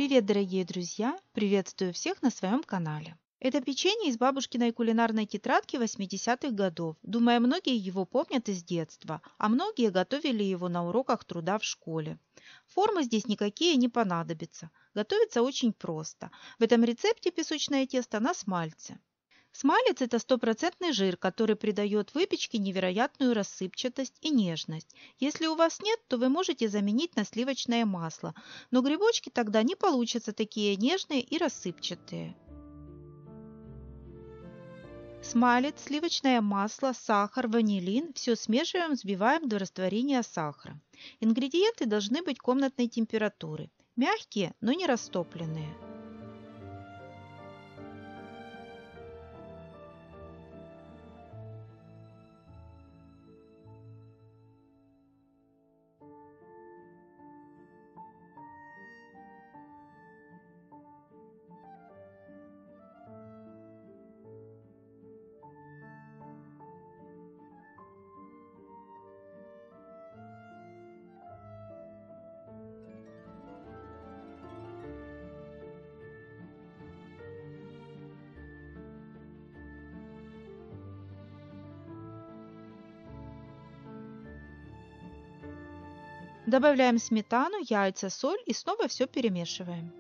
Привет, дорогие друзья! Приветствую всех на своем канале. Это печенье из бабушкиной кулинарной тетрадки 80-х годов. Думаю, многие его помнят из детства, а многие готовили его на уроках труда в школе. Формы здесь никакие не понадобятся. Готовится очень просто. В этом рецепте песочное тесто на смальце. Смалец – это стопроцентный жир, который придает выпечке невероятную рассыпчатость и нежность. Если у вас нет, то вы можете заменить на сливочное масло, но грибочки тогда не получатся такие нежные и рассыпчатые. Смалец, сливочное масло, сахар, ванилин – все смешиваем, взбиваем до растворения сахара. Ингредиенты должны быть комнатной температуры, мягкие, но не растопленные. Добавляем сметану, яйца, соль и снова все перемешиваем.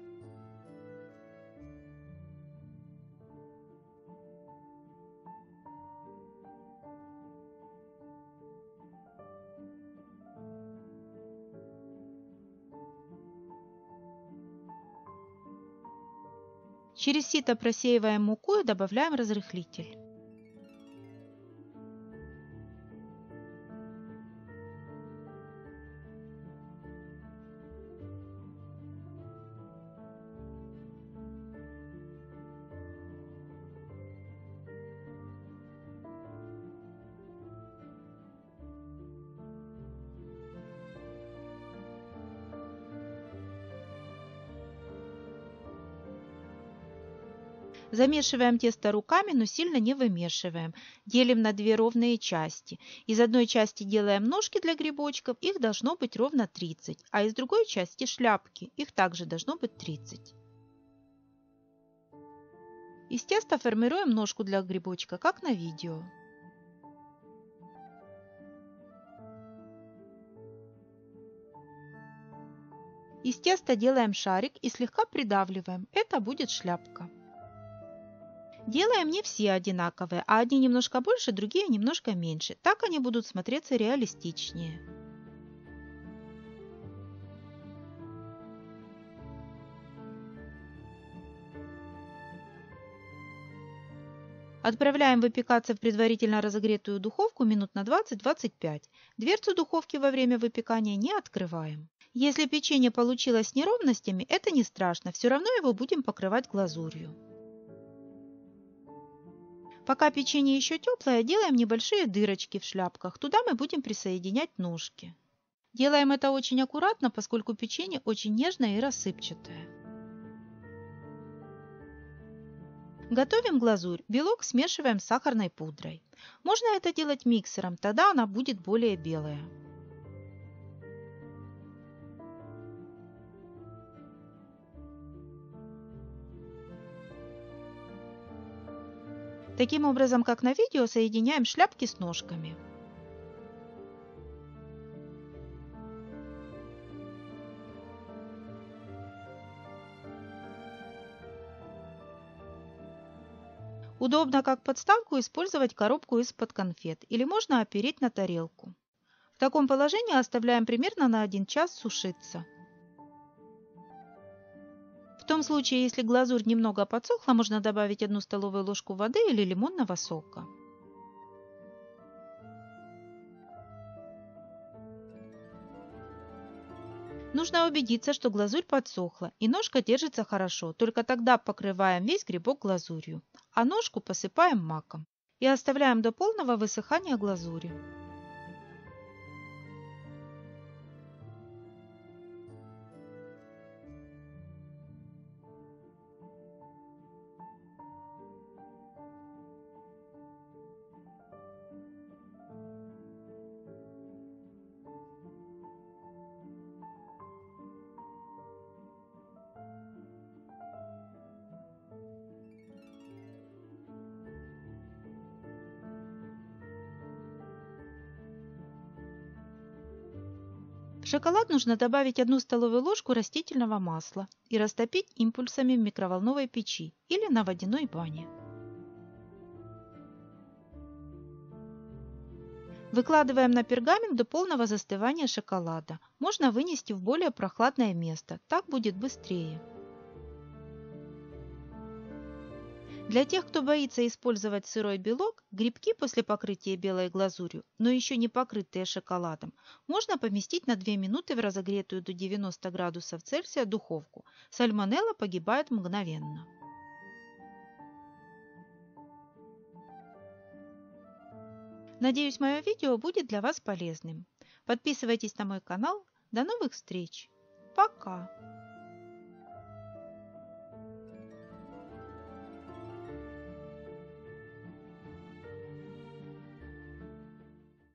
Через сито просеиваем муку и добавляем разрыхлитель. Замешиваем тесто руками, но сильно не вымешиваем. Делим на две ровные части. Из одной части делаем ножки для грибочков, их должно быть ровно 30, а из другой части шляпки, их также должно быть 30. Из теста формируем ножку для грибочка, как на видео. Из теста делаем шарик и слегка придавливаем. Это будет шляпка. Делаем не все одинаковые, а одни немножко больше, другие немножко меньше. Так они будут смотреться реалистичнее. Отправляем выпекаться в предварительно разогретую духовку минут на 20-25. Дверцу духовки во время выпекания не открываем. Если печенье получилось с неровностями, это не страшно, все равно его будем покрывать глазурью. Пока печенье еще теплое, делаем небольшие дырочки в шляпках. Туда мы будем присоединять ножки. Делаем это очень аккуратно, поскольку печенье очень нежное и рассыпчатое. Готовим глазурь. Белок смешиваем с сахарной пудрой. Можно это делать миксером, тогда она будет более белая. Таким образом, как на видео, соединяем шляпки с ножками. Удобно как подставку использовать коробку из-под конфет или можно опереть на тарелку. В таком положении оставляем примерно на 1 час сушиться. В том случае, если глазурь немного подсохла, можно добавить 1 столовую ложку воды или лимонного сока. Нужно убедиться, что глазурь подсохла и ножка держится хорошо. Только тогда покрываем весь грибок глазурью, а ножку посыпаем маком и оставляем до полного высыхания глазури. шоколад нужно добавить 1 столовую ложку растительного масла и растопить импульсами в микроволновой печи или на водяной бане. Выкладываем на пергамент до полного застывания шоколада. Можно вынести в более прохладное место, так будет быстрее. Для тех, кто боится использовать сырой белок, грибки после покрытия белой глазурью, но еще не покрытые шоколадом, можно поместить на 2 минуты в разогретую до 90 градусов Цельсия духовку. Сальмонелла погибает мгновенно. Надеюсь, мое видео будет для вас полезным. Подписывайтесь на мой канал. До новых встреч. Пока!